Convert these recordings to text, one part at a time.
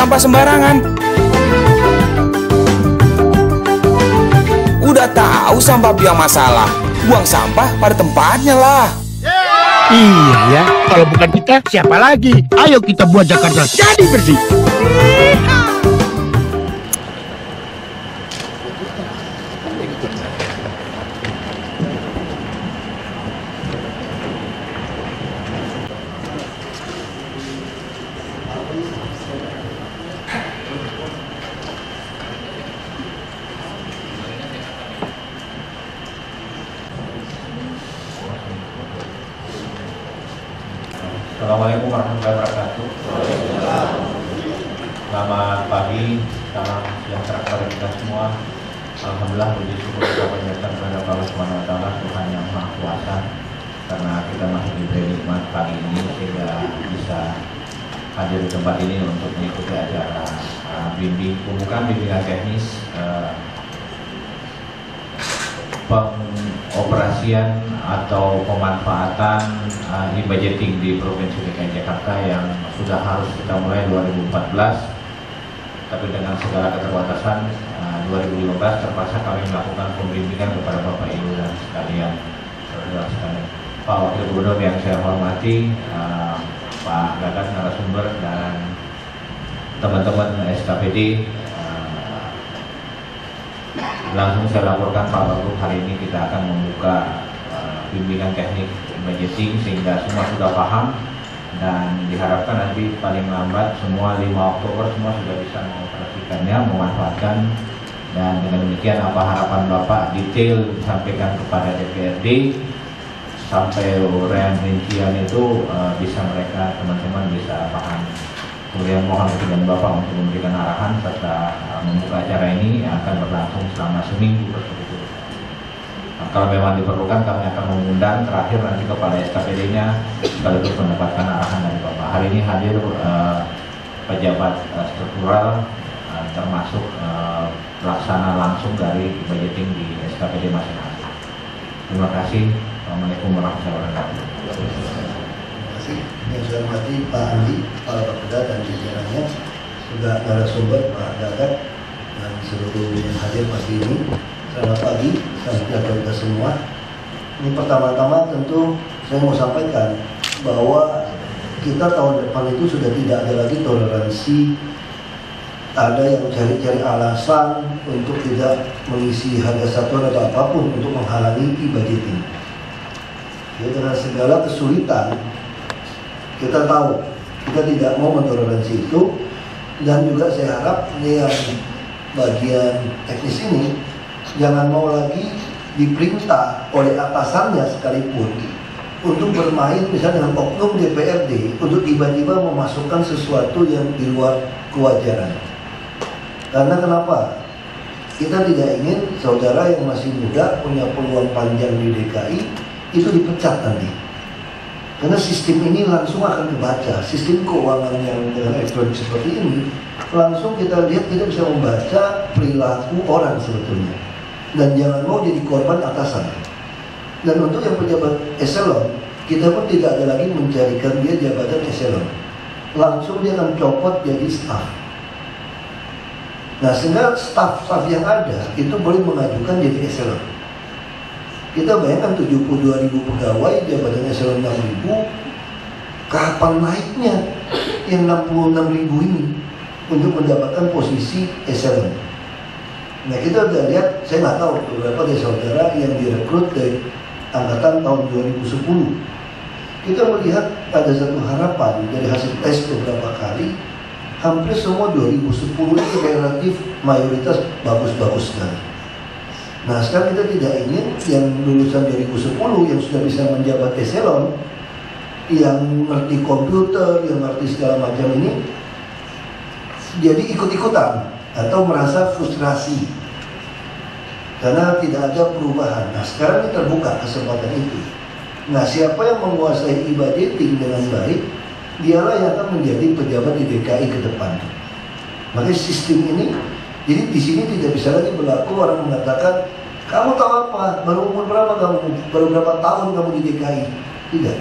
sampah sembarangan. Udah tahu sampah biang masalah, buang sampah pada tempatnya lah. Iya ya, kalau bukan kita siapa lagi? Ayo kita buat Jakarta jadi bersih. Assalamualaikum warahmatullahi wabarakatuh. Selamat pagi, salam sejahtera kepada kita semua. Alhamdulillah, puji syukur kita panjatkan kepada Allah Subhanahu wa Ta'ala, Tuhan yang Maha Kuasa, karena kita masih diberi nikmat pagi ini sehingga bisa hadir di tempat ini untuk mengikuti acara pembukaan bimbingan teknis pengoperasian atau pemanfaatan e-budgeting di Provinsi DKI Jakarta yang sudah harus kita mulai 2014, tapi dengan segala keterbatasan 2015 terpaksa kami melakukan pembimbingan kepada Bapak Ibu dan sekalian, saudara sekalian. Pak Wakil Gubernur yang saya hormati, Pak Gagat narasumber dan teman-teman SKPD, langsung saya laporkan Pak Wagub, hari ini kita akan membuka bimbingan teknik budgeting sehingga semua sudah paham, dan diharapkan nanti paling lambat semua 5 Oktober semua sudah bisa mengoperasikannya, memanfaatkan, dan dengan demikian apa harapan Bapak detail disampaikan kepada DPRD sampai uraian rincian itu bisa mereka teman-teman bisa paham. Kemudian mohon kepada Bapak untuk memberikan arahan serta membuka acara ini yang akan berlangsung selama seminggu berturut-turut. Kalau memang diperlukan kami akan mengundang terakhir nanti kepala SKPD-nya sekaligus mendapatkan arahan dari Bapak. Hari ini hadir pejabat struktural termasuk pelaksana langsung dari budgeting di SKPD masing-masing. Terima kasih. Assalamualaikum warahmatullahi wabarakatuh. Yang saya hormati Pak Andi, Kepala Bapeda dan jajarannya, juga narasumber Pak Gagat dan seluruh yang hadir pagi ini. Selamat pagi, salam sejahtera kita semua. Ini pertama-tama tentu saya mau sampaikan bahwa kita tahun depan itu sudah tidak ada lagi toleransi ada yang cari-cari alasan untuk tidak mengisi harga satuan atau apapun untuk menghalangi e-budgeting. Ya, dengan segala kesulitan kita tahu kita tidak mau mentoleransi itu, dan juga saya harap ini yang bagian teknis ini jangan mau lagi diperintah oleh atasannya sekalipun untuk bermain misalnya dengan oknum DPRD untuk tiba-tiba memasukkan sesuatu yang di luar kewajaran. Karena kenapa? Kita tidak ingin saudara yang masih muda punya peluang panjang di DKI itu dipecat nanti. Karena sistem ini langsung akan dibaca, sistem keuangan yang dengan elektronik seperti ini, langsung kita lihat, kita bisa membaca perilaku orang sebetulnya. Dan jangan mau jadi korban atasan. Dan untuk yang pejabat eselon, kita pun tidak ada lagi mencarikan dia jabatan eselon. Langsung dia akan copot jadi staf. Nah, sehingga staf-staf yang ada itu boleh mengajukan jadi eselon. Kita bayangkan 72.000 pegawai, jabatan eselon 6.000, kapan naiknya yang 66.000 ini untuk mendapatkan posisi eselon. Nah, kita udah lihat, saya nggak tahu beberapa dari saudara yang direkrut dari angkatan tahun 2010. Kita melihat ada satu harapan dari hasil tes beberapa kali, hampir semua 2010 itu relatif mayoritas bagus-bagus sekali. Nah, sekarang kita tidak ingin yang lulusan 2010 yang sudah bisa menjabat eselon, yang ngerti komputer, yang ngerti segala macam ini, jadi ikut-ikutan atau merasa frustrasi karena tidak ada perubahan. Nah, sekarang kita terbuka kesempatan itu. Nah, siapa yang menguasai e-budgeting dengan baik, dialah yang akan menjadi pejabat di DKI ke depan. Makanya sistem ini, jadi di sini tidak bisa lagi berlaku orang mengatakan, kamu tahu apa? Baru umur berapa kamu? Baru berapa tahun kamu di DKI? Tidak.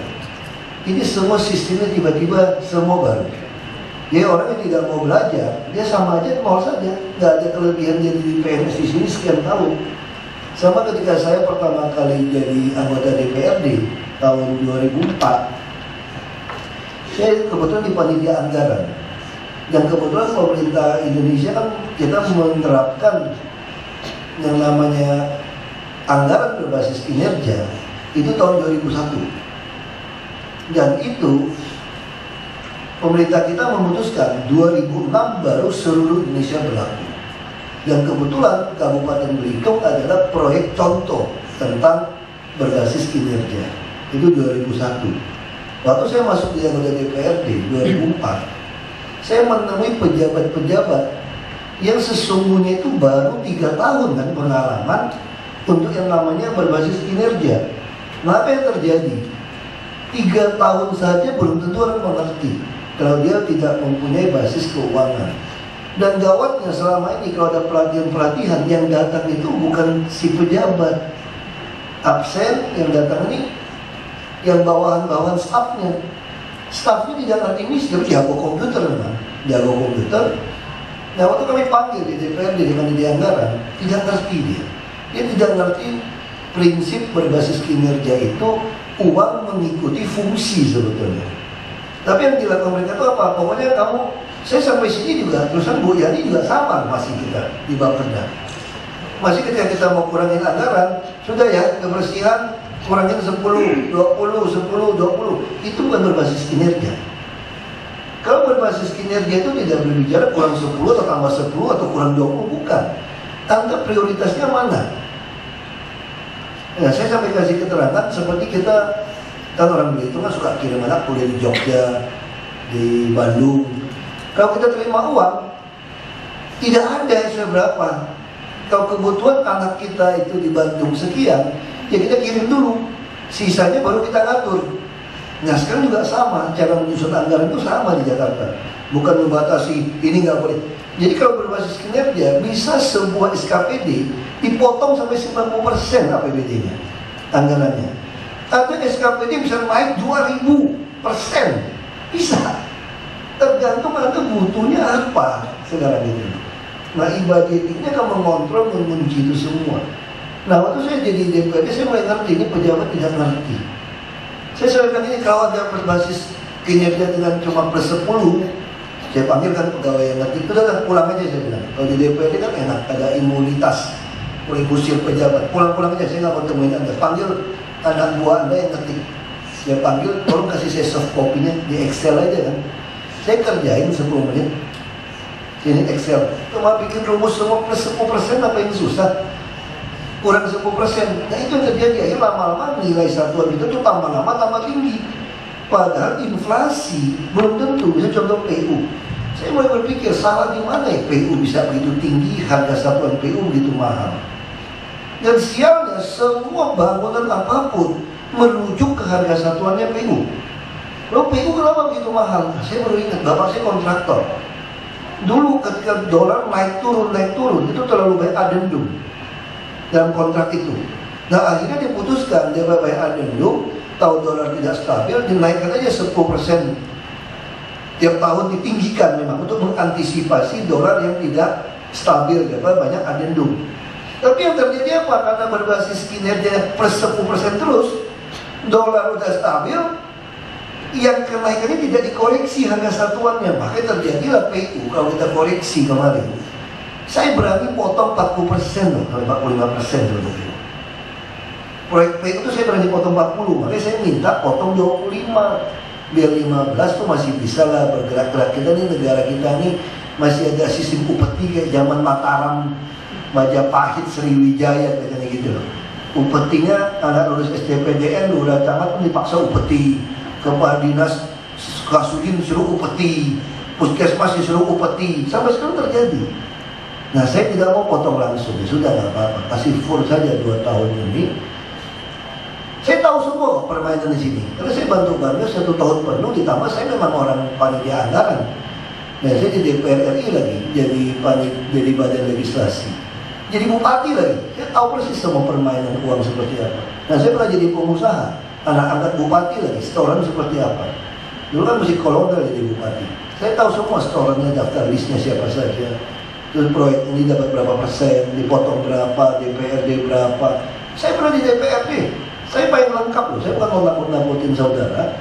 Ini semua sistemnya tiba-tiba semua baru. Jadi orang yang tidak mau belajar, dia sama aja mau saja, nggak ada kelebihan jadi di PNS di sini sekian tahun. Sama ketika saya pertama kali jadi anggota DPRD tahun 2004, saya kebetulan di panitia anggaran. Dan kebetulan pemerintah Indonesia kan kita menerapkan yang namanya anggaran berbasis kinerja itu tahun 2001. Dan itu pemerintah kita memutuskan 2006 baru seluruh Indonesia berlaku. Dan kebetulan Kabupaten Belitung adalah proyek contoh tentang berbasis kinerja. Itu 2001. Waktu saya masuk di anggota DPRD 2004, saya menemui pejabat-pejabat yang sesungguhnya itu baru 3 tahun kan pengalaman untuk yang namanya berbasis kinerja. Nah, apa yang terjadi? 3 tahun saja belum tentu orang mengerti kalau dia tidak mempunyai basis keuangan. Dan gawatnya selama ini kalau ada pelatihan-pelatihan yang datang itu bukan si pejabat absen, yang datang ini yang bawahan-bawahan stafnya. Stafnya tidak ngerti miskin, jago komputer memang, jago komputer. Nah, waktu kami panggil di DPRD dengan di anggaran, tidak ngerti dia. Dia tidak ngerti prinsip berbasis kinerja itu uang mengikuti fungsi sebetulnya. Tapi yang dilakukan mereka itu apa? Pokoknya kamu, saya sampai sini juga, terusan Bu Yani juga sama masih kita di Bapeda. Masih ketika kita mau kurangin anggaran, sudah ya kebersihan kurangin 10, 20, 10, 20. Itu bukan berbasis kinerja. Kalau berbasis kinerja itu tidak berbicara kurang 10 atau tambah 10 atau kurang 20, bukan. Tanda prioritasnya mana? Nah, saya sampai kasih keterangan seperti kita, kan orang Belitung kan suka kirim anak kuliah di Jogja, di Bandung. Kalau kita terima uang, tidak ada yang seberapa. Kalau kebutuhan anak kita itu di Bandung sekian, ya kita kirim dulu, sisanya baru kita ngatur. Nah, sekarang juga sama, cara menyusun anggaran itu sama di Jakarta. Bukan membatasi, ini nggak boleh. Jadi kalau berbasis kinerja, bisa sebuah SKPD dipotong sampai 90% APBD-nya, anggarannya. Atau SKPD bisa naik 2000%, bisa. Tergantung Anda butuhnya apa sekarang ini. Nah, budgetingnya akan mengontrol, mengunci itu semua. Nah, waktu saya jadi DPRD, saya mulai ngerti, ini pejabat tidak ngerti. Saya sampaikan ini kalau ada berbasis kinerja dengan cuma plus 10, saya panggilkan pegawai yang ngerti, itu udah pulang aja saya bilang. Kalau di DPRD kan enak, ada imunitas, boleh usir pejabat, pulang-pulang aja, saya nggak mau temuin Anda. Panggil anak buah Anda yang ngerti. Saya panggil, tolong kasih saya soft copy-nya di Excel aja kan. Saya kerjain 10 menit. Ini Excel, cuma bikin rumus semua plus 10%, apa yang susah? Kurang 10%. Nah, itu yang terjadi. Akhirnya lama-lama nilai satuan itu tuh tambah lama tambah tinggi. Padahal inflasi belum tentu. Bisa contoh PU. Saya mulai berpikir, salah di mana ya PU bisa begitu tinggi, harga satuan PU begitu mahal. Dan sialnya semua bangunan apapun merujuk ke harga satuannya PU. Loh, PU kenapa begitu mahal? Saya baru ingat, bapak saya kontraktor. Dulu ketika dolar naik turun, itu terlalu banyak adendum dalam kontrak itu. Nah, akhirnya diputuskan, dia bayar adendum, tahu dolar tidak stabil, dinaikkan aja 10%. Tiap tahun ditinggikan memang untuk mengantisipasi dolar yang tidak stabil, karena banyak adendum. Tapi yang terjadi apa? Karena berbasis kinerja plus 10% terus, dolar udah stabil, yang kenaikannya tidak dikoreksi harga satuannya, makanya terjadilah PU. Kalau kita koreksi kemarin, saya berani potong 40% loh, 45% sebetulnya. Proyek PU itu saya berani potong 40, makanya saya minta potong 25, biar 15 tuh masih bisa lah bergerak-gerak. Kita nih, negara kita nih masih ada sistem upeti kayak zaman Mataram, Majapahit, Sriwijaya katanya gitu loh. Upetinya anak lulus STPDN udah tamat pun dipaksa upeti. Kepala dinas Kasudin disuruh upeti, puskesmas disuruh upeti, sampai sekarang terjadi. Nah, saya tidak mau potong langsung, ya sudah nggak apa-apa, kasih full saja 2 tahun ini. Saya tahu semua permainan di sini, karena saya bantu 1 tahun penuh, ditambah saya memang orang panitia anggaran. Nah, saya di DPR RI lagi, jadi badan legislasi, jadi bupati lagi. Saya tahu persis semua permainan uang seperti apa. Nah, saya pernah jadi pengusaha, anak angkat bupati lagi, setoran seperti apa. Dulu kan masih kolonel jadi bupati. Saya tahu semua setorannya, daftar listnya siapa saja. Terus proyek ini dapat berapa persen, dipotong berapa, DPRD berapa. Saya pernah di DPRD, saya paling lengkap loh. Saya bukan mau nakut-nakutin saudara.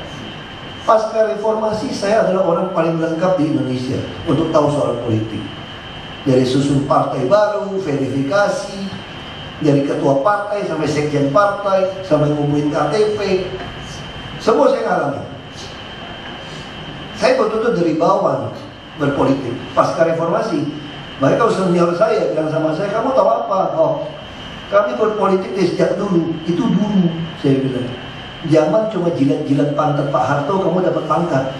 Pasca reformasi saya adalah orang paling lengkap di Indonesia untuk tahu soal politik. Dari susun partai baru, verifikasi, dari ketua partai sampai sekjen partai, sampai ngumumin KTP, semua saya ngalamin. Saya betul-betul dari bawah berpolitik. Pasca reformasi, mereka senior saya bilang sama saya, kamu tahu apa? Oh, kami berpolitik dari sejak dulu. Itu dulu, saya bilang. Zaman cuma jilat-jilat pantat Pak Harto, kamu dapat pangkat.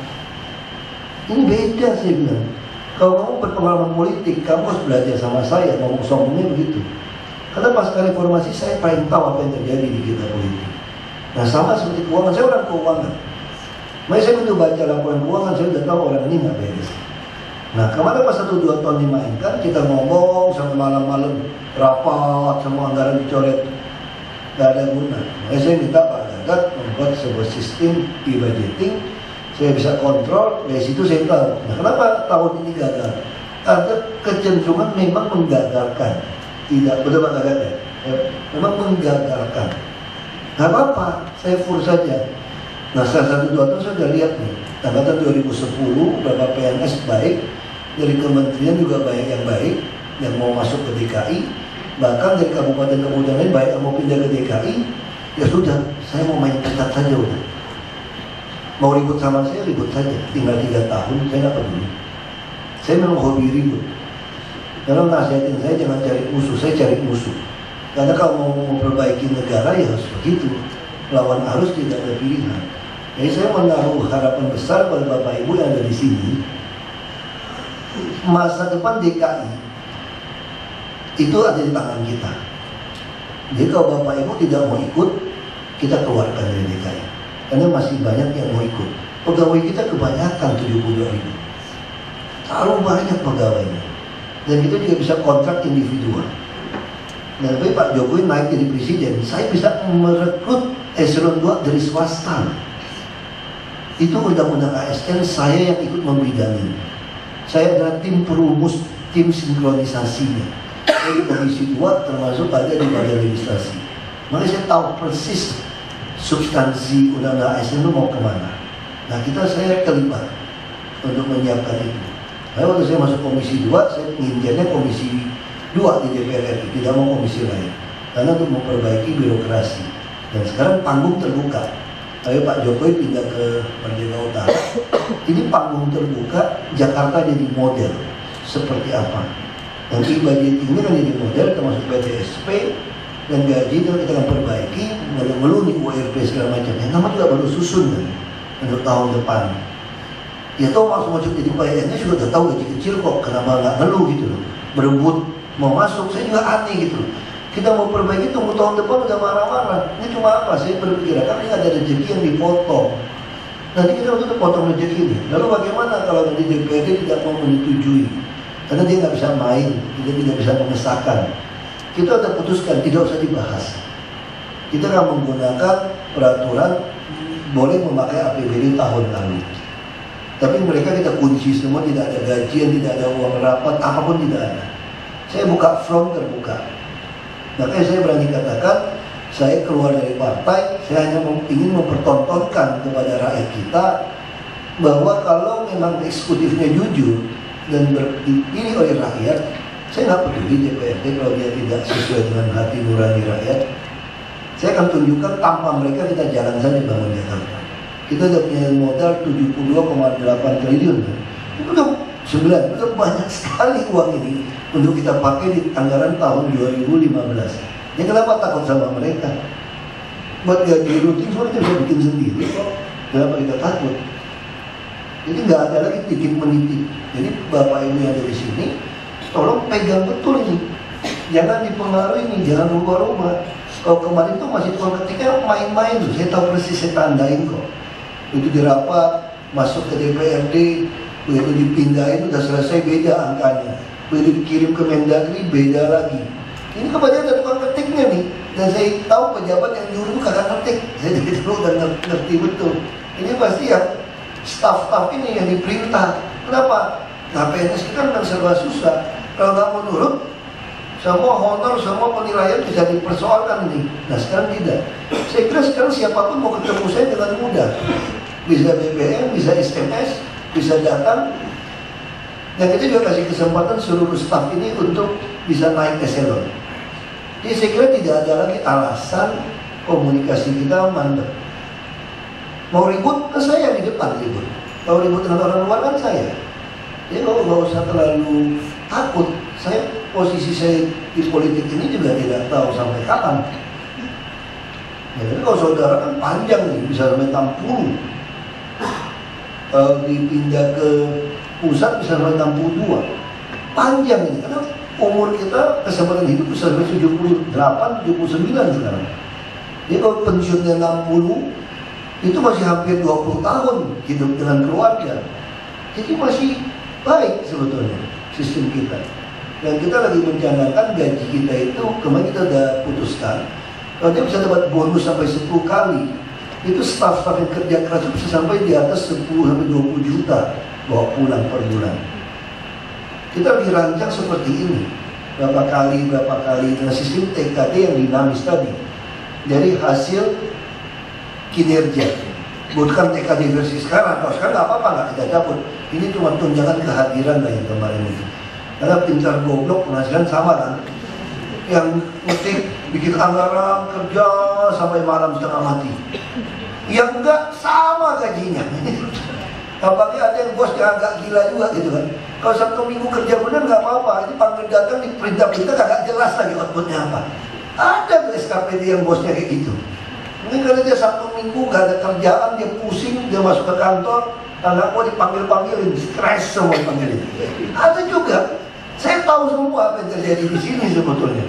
Ini beda, saya bilang. Kalau kamu berpengalaman politik, kamu harus belajar sama saya. Ngomong sombongnya begitu. Karena pasca reformasi saya paling tahu apa yang terjadi di kita politik. Nah, sama seperti keuangan, saya orang keuangan. Makanya saya begitu baca laporan keuangan, saya sudah tahu orang ini nggak beres. Nah, kemarin pas 1-2 tahun dimainkan, kita ngomong sampai malam-malam, rapat, semua anggaran dicoret, nggak ada guna. Makanya saya minta Pak Gagat membuat sebuah sistem e-budgeting, saya bisa kontrol, dari situ saya tahu. Nah, kenapa tahun ini gagal? Ada kecenderungan memang menggagalkan. Tidak, betul Pak Gagat ya? Memang menggagalkan. Nggak apa-apa, saya full saja. Nah, setelah 1-2 tahun saya sudah lihat nih, angkatan 2010 berapa PNS baik, dari kementerian juga banyak yang baik, yang mau masuk ke DKI, bahkan dari kabupaten-kabupaten lain baik yang mau pindah ke DKI. Ya sudah, saya mau main ketat saja udah. Mau ribut sama saya, ribut saja, tinggal 3 tahun, saya nggak peduli. Saya memang hobi ribut. Karena nasihatin saya jangan cari musuh, saya cari musuh. Karena kalau mau memperbaiki negara ya harus begitu, lawan arus tidak ada pilihan. Jadi saya menaruh harapan besar pada Bapak Ibu yang ada di sini. Masa depan DKI itu ada di tangan kita. Jadi kalau Bapak Ibu tidak mau ikut, kita keluarkan dari DKI. Karena masih banyak yang mau ikut. Pegawai kita kebanyakan 72.000. Terlalu banyak pegawainya. Dan kita juga bisa kontrak individual. Dan Pak Jokowi naik jadi presiden, saya bisa merekrut eselon 2 dari swasta. Itu undang-undang ASN saya yang ikut membidangi. Saya adalah tim perumus, tim sinkronisasinya. Dari Komisi 2 termasuk ada di bagian legislasi. Makanya saya tahu persis substansi undang-undang ASN itu mau kemana. Nah, saya terlibat untuk menyiapkan itu. Nah, waktu saya masuk Komisi 2, saya menginginkannya Komisi 2 di DPR RI, tidak mau komisi lain. Karena untuk memperbaiki birokrasi. Dan sekarang panggung terbuka. Ayo Pak Jokowi pindah ke Merdeka Utara. Ini panggung terbuka, Jakarta jadi model. Seperti apa? Nanti budget ini kan jadi model, termasuk BTSP, dan gaji itu kita akan perbaiki, ngeluh nih URP segala macam. Yang nama juga baru susun kan, untuk tahun depan. Ya tahu masuk jadi PNS juga udah tahu gaji kecil kok, kenapa nggak ngeluh gitu loh. Berebut mau masuk, saya juga aneh gitu loh. Kita mau perbaiki, tunggu tahun depan udah marah-marah. Ini cuma apa? Saya berpikir, kan ini ada rezeki yang dipotong. Nanti kita untuk potong rezeki ini. Lalu bagaimana kalau nanti DPRD tidak mau menyetujui? Karena dia nggak bisa main, dia tidak bisa mengesahkan. Kita sudah putuskan, tidak usah dibahas. Kita akan menggunakan peraturan boleh memakai APBD tahun lalu. Tapi mereka kita kunci semua, tidak ada gajian, tidak ada uang rapat, apapun tidak ada. Saya buka front terbuka. Makanya saya berani katakan, saya keluar dari partai, saya hanya ingin mempertontonkan kepada rakyat kita bahwa kalau memang eksekutifnya jujur dan dipilih oleh rakyat, saya nggak peduli DPRD kalau dia tidak sesuai dengan hati nurani rakyat. Saya akan tunjukkan tanpa mereka kita jalan saja bangun Jakarta. Kita udah punya modal 72,8 triliun. Itu udah 9, itu banyak sekali uang ini untuk kita pakai di anggaran tahun 2015. Ya kenapa takut sama mereka? Buat gaji rutin semua kita bisa bikin sendiri kok. Kenapa kita takut? Jadi nggak ada lagi titip-menitip. Jadi Bapak Ibu yang ada di sini, tolong pegang betul ini. Jangan dipengaruhi ini, jangan rubah-rubah. Kalau kemarin tuh masih tukang ketiknya main-main tuh, saya tahu persis, saya tandain kok. Itu dirapat, masuk ke DPRD, begitu dipindahin udah selesai beda angkanya. Begitu dikirim ke Mendagri beda lagi. Ini kebanyakan ada tukang ketiknya nih. Dan saya tahu pejabat yang nyuruh itu kagak ngetik. Saya dari dulu dan ngerti betul. Ini pasti ya staff-staff ini yang diperintah. Kenapa? Nah, PNS kita memang serba susah. Kalau nggak mau nurut, semua honor, semua penilaian bisa dipersoalkan ini. Nah, sekarang tidak. Saya kira sekarang siapapun mau ketemu saya dengan mudah. Bisa BBM, bisa SMS, bisa datang. Dan kita juga kasih kesempatan seluruh staf ini untuk bisa naik eselon. Jadi saya kira tidak ada lagi alasan komunikasi kita mandek. Mau ribut, kan saya di depan ribut. Kalau ribut dengan orang luar kan saya. Jadi kalau nggak usah terlalu takut. Posisi saya di politik ini juga tidak tahu sampai kapan. Ya, tapi kalau saudara kan panjang nih, bisa sampai 60. Kalau dipindah ke pusat bisa sampai 62. Panjang ini, karena umur kita kesempatan hidup bisa sampai 78, 79 sekarang. Jadi kalau pensiunnya 60, itu masih hampir 20 tahun hidup dengan keluarga. Jadi masih baik sebetulnya sistem kita. Dan kita lagi mencanangkan gaji kita itu, kemarin kita udah putuskan, kalau dia bisa dapat bonus sampai 10 kali, itu staf-staf yang kerja keras itu bisa sampai di atas 10-20 juta bawa pulang per bulan. Kita lagi rancang seperti ini, berapa kali dengan sistem TKD yang dinamis tadi, dari hasil kinerja, bukan TKD versi sekarang. Kalau sekarang nggak apa-apa, nggak kita cabut. Ini cuma tunjangan kehadiran lah yang kemarin itu. Karena pintar goblok penghasilan sama kan. Yang ngetik bikin anggaran kerja sampai malam setengah mati. Yang enggak sama gajinya. Apalagi ada yang bosnya agak gila juga gitu kan. Kalau Sabtu Minggu kerja benar nggak apa-apa. Ini panggil datang di perintah-perintah agak jelas lagi outputnya apa. Ada tuh SKPD yang bosnya kayak gitu. Mungkin karena dia Sabtu Minggu nggak ada kerjaan, dia pusing, dia masuk ke kantor, anak gua dipanggil-panggilin, stres semua dipanggilin. Ada juga. Saya tahu semua apa yang terjadi di sini sebetulnya.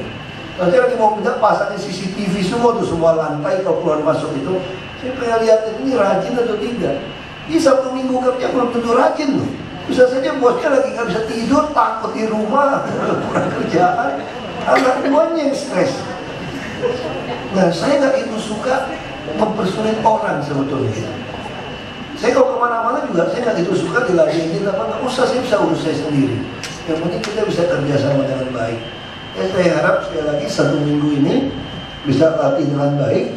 Nanti lagi mau pindah pasangin CCTV semua tuh, semua lantai kalau keluar masuk itu. Saya pengen lihat ini rajin atau tidak. Di Sabtu Minggu kerja belum tentu rajin loh. Bisa saja bosnya lagi nggak bisa tidur, takut di rumah, kurang kerjaan. Anak buahnya yang stres. Nah, saya nggak itu suka mempersulit orang sebetulnya. Saya kalau kemana-mana juga saya nggak itu suka diladenin apa, nggak usah, saya bisa urus saya sendiri. Yang penting kita bisa kerjasama dengan baik. Ya, saya harap sekali lagi 1 minggu ini bisa latih dengan baik,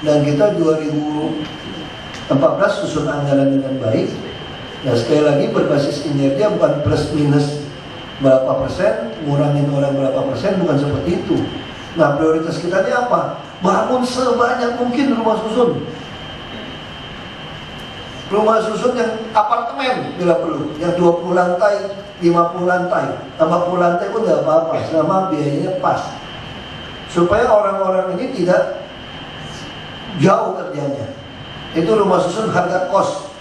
dan kita 2014 susun anggaran dengan baik. Nah, sekali lagi berbasis kinerja, bukan plus minus berapa persen, ngurangin orang berapa persen, bukan seperti itu. Nah, prioritas kita ini apa? Bangun sebanyak mungkin rumah susun. Rumah susun yang apartemen bila perlu, yang 20 lantai, 50 lantai, 40 lantai pun nggak apa-apa, selama biayanya pas. Supaya orang-orang ini tidak jauh kerjanya. Itu rumah susun harga kos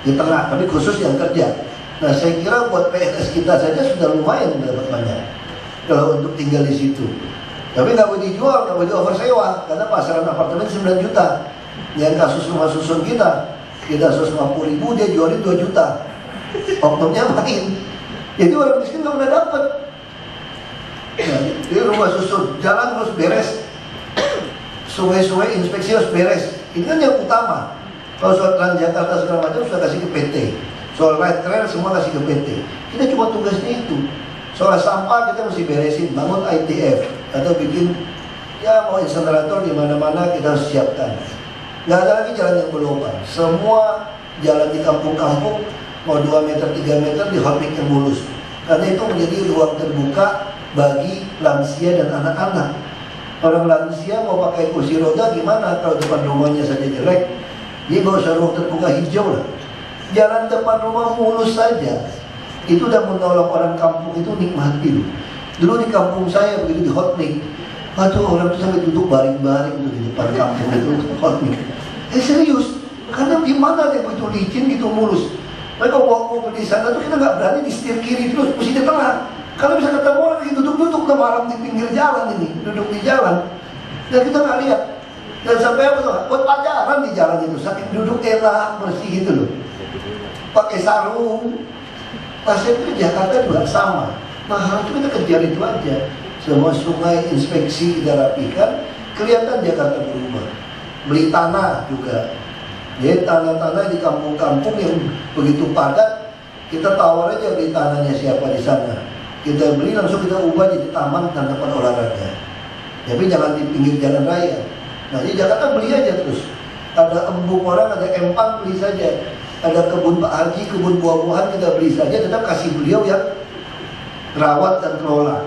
di tengah, tapi khusus yang kerja. Nah, saya kira buat PNS kita saja sudah lumayan dapat banyak kalau untuk tinggal di situ. Tapi nggak boleh dijual, nggak boleh oversewa, karena pasaran apartemen 9 juta. Yang kasus rumah susun kita 150.000, dia jualin 2 juta. Oknumnya main. Jadi orang miskin nggak pernah dapat. Nah, jadi rumah susun, jalan harus beres, sungai-sungai inspeksi harus beres. Ini kan yang utama. Kalau soal Transjakarta segala macam sudah kasih ke PT. Soal light rail semua kasih ke PT. Kita cuma tugasnya itu. Soal sampah kita mesti beresin, bangun ITF atau bikin ya mau insenerator di mana-mana kita harus siapkan. Nggak ada lagi jalan yang berlubang. Semua jalan di kampung-kampung mau 2 meter, 3 meter di hotmix yang mulus. Karena itu menjadi ruang terbuka bagi lansia dan anak-anak. Orang lansia mau pakai kursi roda gimana kalau depan rumahnya saja jelek? Dia nggak usah ruang terbuka hijau lah. Jalan depan rumah mulus saja. Itu udah menolong orang kampung itu nikmati. Dulu di kampung saya begitu di hotmix, aduh orang itu sampai duduk baring-baring di depan kampung itu hotmix. Serius, karena gimana dia begitu licin gitu mulus. Mereka bawa mobil di sana tuh kita nggak berani di setir kiri terus, mesti di tengah. Kalau bisa ketemu orang lagi duduk-duduk udah malam di pinggir jalan ini, duduk di jalan, dan kita nggak lihat. Dan sampai apa tuh? Buat pacaran di jalan itu, saking duduk enak bersih gitu loh. Pakai sarung. Pasien itu Jakarta juga sama. Nah, harus kita kejar itu aja. Semua sungai inspeksi kita rapikan, kelihatan Jakarta berubah. Beli tanah juga. Jadi tanah-tanah di kampung-kampung yang begitu padat, Kita tawar aja beli tanahnya siapa di sana. Kita beli langsung kita ubah jadi taman dan tempat olahraga. Tapi jangan di pinggir jalan raya. Nah di Jakarta beli aja terus. Ada embung orang, ada empang, beli saja. Ada kebun Pak Haji, kebun buah-buahan, kita beli saja. Tetap kasih beliau yang rawat dan kelola.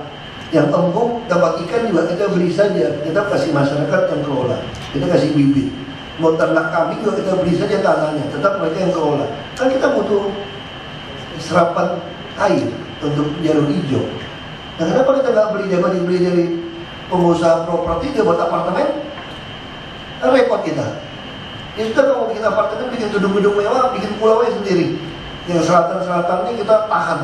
Yang embung dapat ikan juga kita beli saja. Tetap kasih masyarakat yang kelola. Kita kasih bibit. Mau ternak kambing juga kita beli saja tanahnya. Tetap mereka yang kelola. Kan kita butuh serapan air untuk jarum hijau. Nah kenapa kita nggak beli, dapat dibeli dari pengusaha properti dia buat apartemen? Kan repot kita. Ya sudah, kalau bikin apartemen, bikin gedung-gedung mewah, bikin pulaunya sendiri. Yang selatan-selatan ini kita tahan,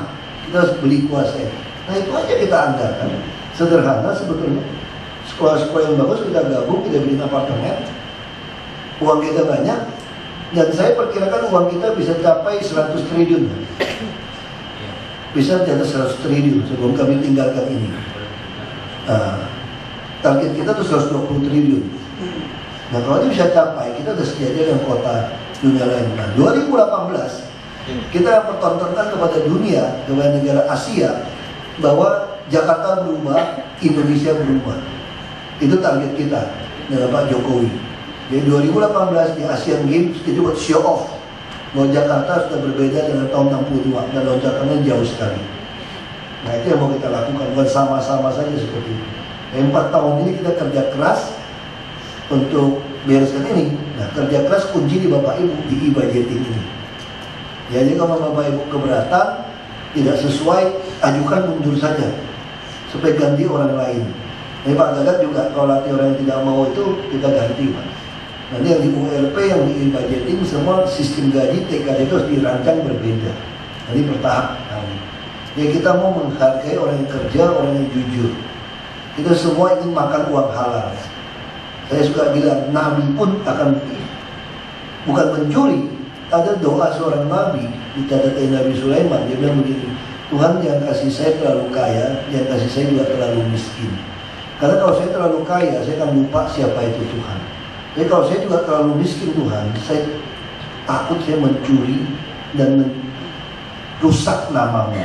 kita harus beli kuasai. Nah itu aja kita andalkan. Sederhana sebetulnya. Sekolah-sekolah yang bagus kita gabung, kita bikin apartemen. Uang kita banyak, dan saya perkirakan uang kita bisa capai 100 triliun. Bisa di atas 100 triliun sebelum kami tinggalkan ini. Target kita tuh 120 triliun. Nah kalau itu bisa capai, kita sudah sejajar dengan kota dunia lain. Nah 2018 kita pertontonkan kepada dunia, kepada negara Asia, bahwa Jakarta berubah, Indonesia berubah. Itu target kita dengan Pak Jokowi. Jadi 2018 di Asian Games kita buat show off bahwa Jakarta sudah berbeda dengan tahun 62 dan lonjakannya jauh sekali. Nah itu yang mau kita lakukan, bukan sama-sama saja seperti itu. 4 tahun ini kita kerja keras untuk bereskan ini. Nah kerja keras kunci di Bapak Ibu di e-budgeting ini. Jadi kalau Bapak Ibu keberatan, tidak sesuai, ajukan mundur saja supaya ganti orang lain. Ini Pak Gagat juga kalau latih orang yang tidak mau itu kita ganti Pak. Nanti yang di ULP, yang di e-budgeting, semua sistem gaji TKD itu harus dirancang berbeda. Nanti bertahap kami. Ya kita mau menghargai orang yang kerja, orang yang jujur. Kita semua ingin makan uang halal. Saya suka bilang, Nabi pun akan bukan mencuri. Ada doa seorang Nabi di catatan Nabi Sulaiman. Dia bilang begini, Tuhan jangan kasih saya terlalu kaya, jangan kasih saya juga terlalu miskin. Karena kalau saya terlalu kaya, saya akan lupa siapa itu Tuhan. Jadi kalau saya juga terlalu miskin Tuhan, saya takut saya mencuri dan merusak namamu.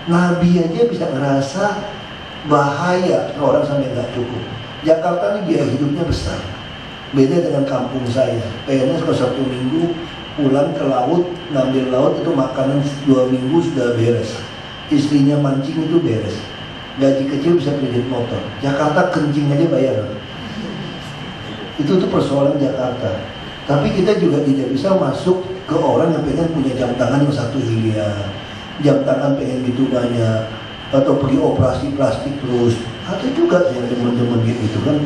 Nabi aja bisa ngerasa bahaya kalau orang sampai nggak cukup. Jakarta ini biaya hidupnya besar. Beda dengan kampung saya. PNS kalau 1 minggu pulang ke laut, ngambil laut itu makanan 2 minggu sudah beres. Istrinya mancing itu beres. Gaji kecil bisa kredit motor. Jakarta kencing aja bayar. Itu tuh persoalan Jakarta. Tapi kita juga tidak bisa masuk ke orang yang pengen punya jam tangan yang 1 miliar, jam tangan pengen gitu banyak, atau pergi operasi plastik terus. Ada juga yang teman-teman gitu kan.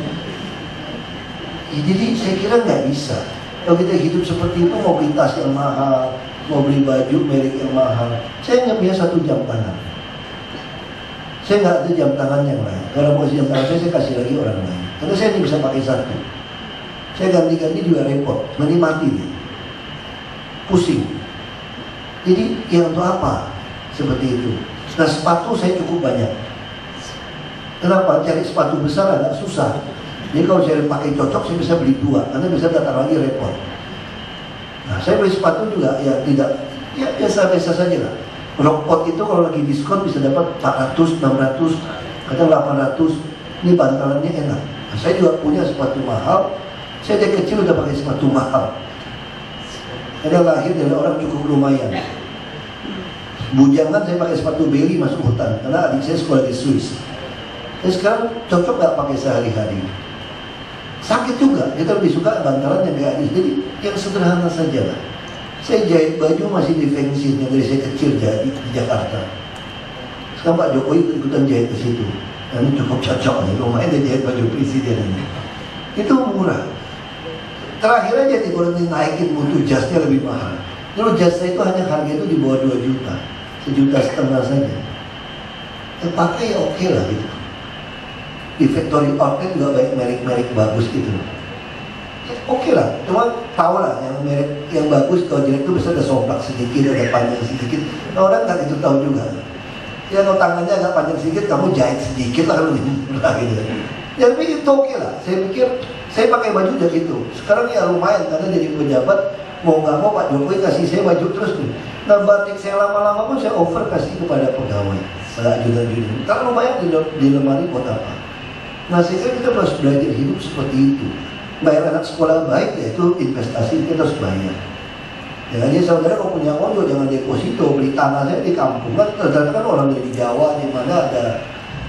Ya, jadi saya kira nggak bisa. Kalau kita hidup seperti itu, mau beli tas yang mahal, mau beli baju merek yang mahal. Saya hanya punya 1 jam tangan. Saya nggak ada jam tangan yang lain. Kalau mau jam tangan saya kasih lagi orang lain. Karena saya hanya bisa pakai 1. Saya ganti-ganti juga repot, nanti mati nih. Pusing. Jadi yang untuk apa? Seperti itu. Nah sepatu saya cukup banyak. Kenapa? Cari sepatu besar agak susah. Jadi kalau saya pakai cocok, saya bisa beli 2, karena bisa datang lagi repot. Nah saya beli sepatu juga ya tidak, ya biasa-biasa saja lah. Rockpot itu kalau lagi diskon bisa dapat 400, 600, kadang 800. Ini bantalannya enak. Nah, saya juga punya sepatu mahal. Saya dari kecil udah pakai sepatu mahal. Karena lahir dari orang cukup lumayan. Bujangan saya pakai sepatu Beli masuk hutan, karena adik saya sekolah di Swiss. Jadi sekarang cocok nggak pakai sehari-hari. Sakit juga, kita lebih suka bantalan yang kayak adik. Jadi yang sederhana saja lah. Saya jahit baju masih di Fengsin yang dari saya kecil jadi di Jakarta. Sekarang Pak Jokowi ikutan jahit ke situ. Nah, ini cukup cocok nih, lumayan dia jahit baju presiden ini. Itu murah. Terakhir aja nih kalau dinaikin mutu jasnya lebih mahal. Dulu jas saya itu hanya harga itu di bawah 2 juta, 1,5 juta saja. Pakai ya oke lah gitu. Di factory outlet juga banyak merek-merek bagus gitu. Oke lah, cuma tahu lah yang merek yang bagus kalau jelek itu bisa ada somplak sedikit, ada panjang sedikit. Nah, orang kan itu tahu juga. Ya kalau tangannya agak panjang sedikit, kamu jahit sedikit lah kalau lebih murah gitu. Ya tapi itu oke lah. Saya pikir saya pakai baju udah gitu. Sekarang ya lumayan karena jadi pejabat, mau nggak mau Pak Jokowi kasih saya baju terus tuh. Nah batik saya lama-lama pun saya over kasih kepada pegawai, pada ajudan-ajudan. Kalau banyak di lemari buat apa? Nah sehingga kita harus belajar hidup seperti itu. Bayar anak sekolah baik, yaitu investasi kita harus bayar. Jangan aja saudara kalau punya uang juga jangan deposito, beli tanah saya di kampung kan, ternyata kan orang dari Jawa di mana ada,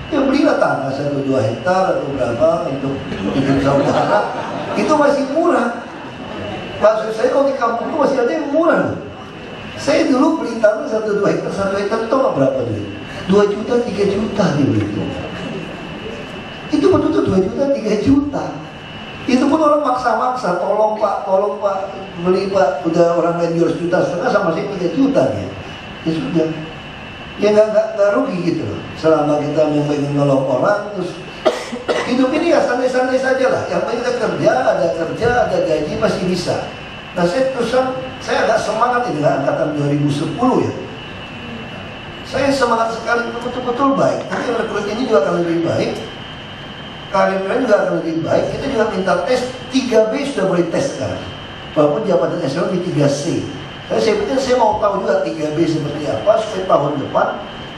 ya belilah tanah 1-2 hektar atau berapa untuk hidup saudara, itu masih murah. Maksud saya kalau di kampung itu masih ada yang murah loh. Saya dulu beli tanah 1-2 hektar, 1 hektar itu berapa duit? 2 juta, 3 juta dibeli itu. Itu betul-betul 2 juta, 3 juta. Itu pun orang maksa-maksa, tolong pak, beli pak, udah orang lain jual 1,5 juta sama saya 3 juta ya. Ya sudah, ya nggak rugi gitu loh. Selama kita pengen nolong orang, terus hidup ini ya santai-santai saja lah. Yang penting kita kerja, ada gaji masih bisa. Nah saya terusan, saya agak semangat ini dengan angkatan 2010 ya. Saya semangat sekali, betul-betul baik. Nanti rekrut ini juga akan lebih baik. Kalian juga akan lebih baik. Kita juga minta tes 3B sudah boleh tes sekarang. Walaupun jabatan eselon di 3C. Tapi saya mau tahu juga 3B seperti apa supaya tahun depan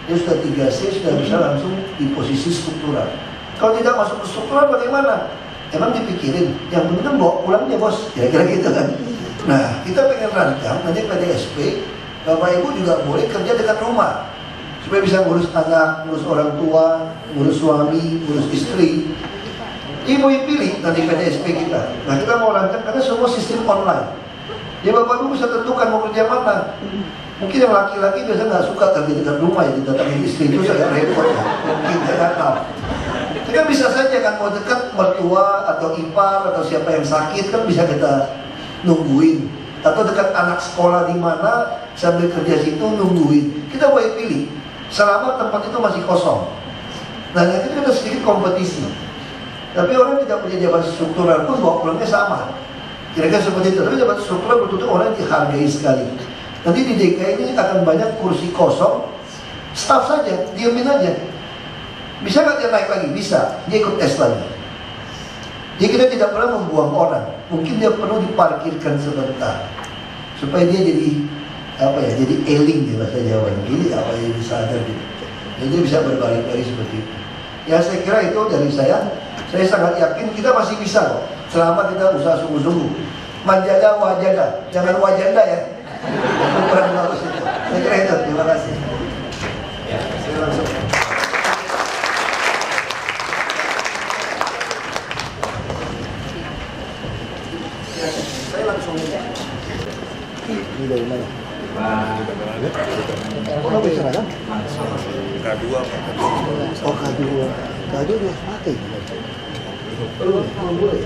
dia sudah 3C sudah bisa langsung di posisi struktural. Kalau tidak masuk ke struktural bagaimana? Emang dipikirin. Yang penting bawa pulangnya bos. Kira-kira gitu kan. Nah kita pengen rancang nanti PDSP Bapak Ibu juga boleh kerja dekat rumah supaya bisa ngurus anak, ngurus orang tua, ngurus suami, ngurus istri. Ibu pilih nanti PDSP kita. Nah kita mau rancang karena semua sistem online. Jadi Bapak Ibu bisa tentukan mau kerja mana. Mungkin yang laki-laki biasa nggak suka kerja dekat rumah ya, didatangin istri itu agak repot ya. Mungkin saya nggak tahu. Tapi kan bisa saja kan mau dekat mertua atau ipar atau siapa yang sakit kan bisa kita nungguin. Atau dekat anak sekolah di mana sambil kerja situ nungguin. Kita boleh pilih. Selama tempat itu masih kosong. Nah nanti kita sedikit kompetisi. Tapi orang tidak punya jabatan struktural pun bawa pulangnya sama. Kira-kira seperti itu. Tapi jabatan struktural betul-betul orang dihargai sekali. Nanti di DKI ini akan banyak kursi kosong. Staff saja, diamin aja. Bisa nggak dia naik lagi? Bisa. Dia ikut tes lagi. Jadi kita tidak pernah membuang orang. Mungkin dia perlu diparkirkan sebentar supaya dia jadi apa ya, jadi eling di bahasa Jawa. Jadi apa yang disadar gitu. Jadi dia bisa berbalik-balik seperti itu. Ya saya kira itu dari saya. Saya sangat yakin kita masih bisa kok. Selama kita usaha sungguh-sungguh. Manjada wajada, jangan wajanda ya. Itu kurang bagus itu. Saya kira itu. Terima kasih. Ya, saya langsung. Saya langsung. Ini dari mana? Oh, bisa kan? K2 Oh, K2 dia pakai. Boleh.